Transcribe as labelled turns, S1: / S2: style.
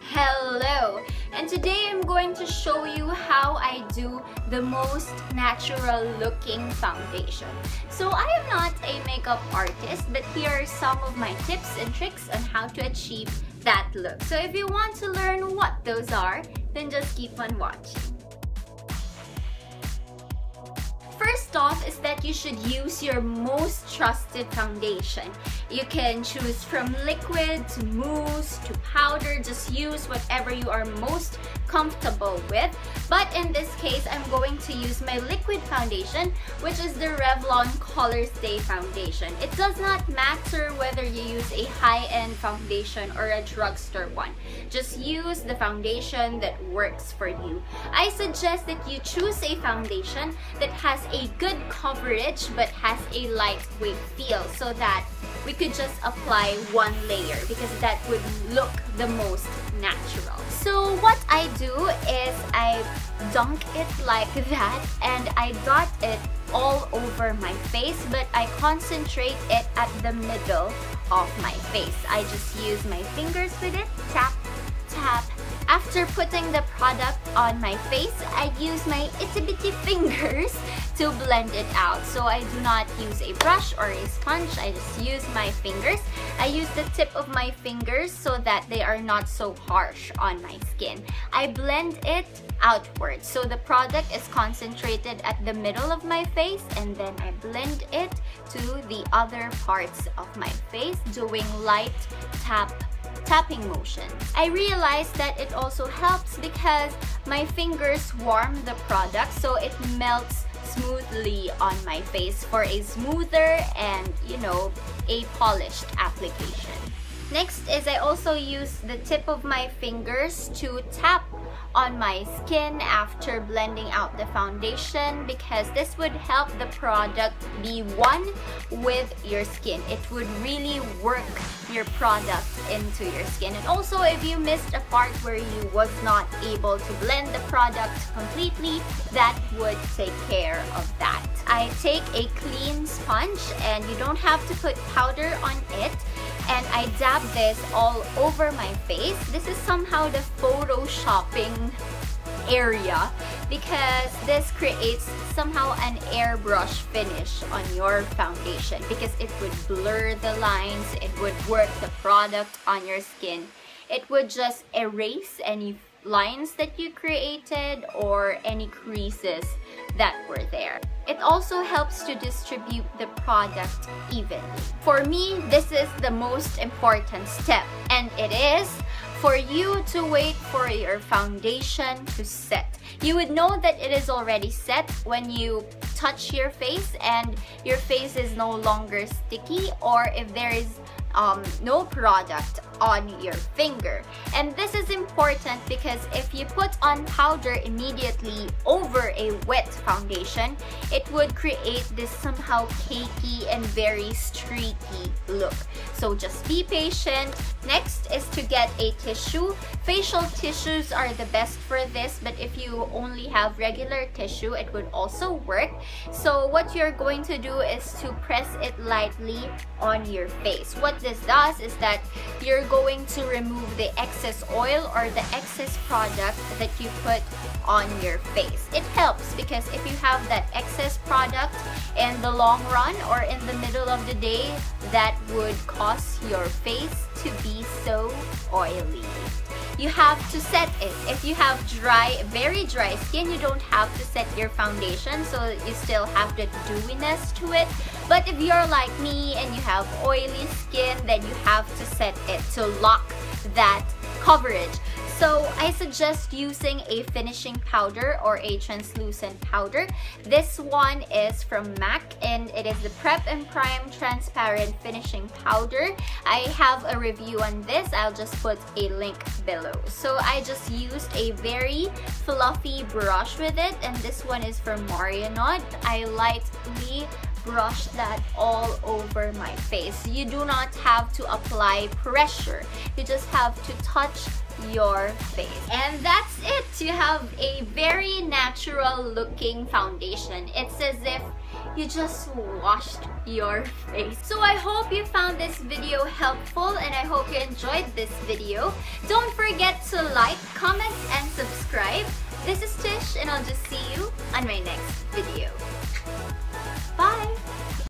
S1: Hello, and today I'm going to show you how I do the most natural looking foundation. So I am not a makeup artist, but here are some of my tips and tricks on how to achieve that look. So if you want to learn what those are, then just keep on watching. First off is that you should use your most trusted foundation. You can choose from liquid to mousse to powder. Just use whatever you are most comfortable with. But in this case, I'm going to use my liquid foundation, which is the Revlon Color Stay foundation. It does not matter whether you use a high-end foundation or a drugstore one. Just use the foundation that works for you. I suggest that you choose a foundation that has a good coverage but has a lightweight feel, so that we could just apply one layer because that would look the most natural. So what I do is I dunk it like that and I dot it all over my face, but I concentrate it at the middle of my face. I just use my fingers with it, tap, tap. After putting the product on my face, I use my itty-bitty fingers to blend it out. So I do not use a brush or a sponge, I just use my fingers. I use the tip of my fingers so that they are not so harsh on my skin. I blend it outwards. So the product is concentrated at the middle of my face and then I blend it to the other parts of my face, doing light tapping motions. I realized that it also helps because my fingers warm the product so it melts smoothly on my face for a smoother and, a polished application. Next is I also use the tip of my fingers to tap on my skin after blending out the foundation because this would help the product be one with your skin. It would really work your product into your skin. And also, if you missed a part where you was not able to blend the product completely, that would take care of that. I take a clean sponge and you don't have to put powder on it, and I dab this all over my face. This is somehow the photoshopping area because this creates somehow an airbrush finish on your foundation because it would blur the lines, it would work the product on your skin. It would just erase any lines that you created or any creases that were there. It also helps to distribute the product evenly. For me, this is the most important step, and it is for you to wait for your foundation to set. You would know that it is already set when you touch your face and your face is no longer sticky, or if there is no product on your finger. And this is important because if you put on powder immediately over a wet foundation, it would create this somehow cakey and very streaky look. So just be patient. Next is to get a tissue. Facial tissues are the best for this, but if you only have regular tissue, it would also work. So what you're going to do is to press it lightly on your face. What this does is that you're going to remove the excess oil or the excess product that you put on your face. It helps because if you have that excess product in the long run or in the middle of the day, that would cause your face to be so oily. You have to set it. If you have very dry skin, you don't have to set your foundation, so you still have the dewiness to it. But if you're like me and you have oily skin, then you have to set it to lock that coverage. So I suggest using a finishing powder or a translucent powder. This one is from MAC and it is the Prep and Prime Transparent Finishing Powder. I have a review on this. I'll just put a link below. So I just used a very fluffy brush with it, and this one is from Marionnaud. I lightly brush that all over my face. You do not have to apply pressure. You just have to touch your face. And that's it. You have a very natural looking foundation. It's as if you just washed your face. So I hope you found this video helpful and I hope you enjoyed this video. Don't forget to like, comment, and subscribe. This is Tish and I'll just see you on my next video. Bye!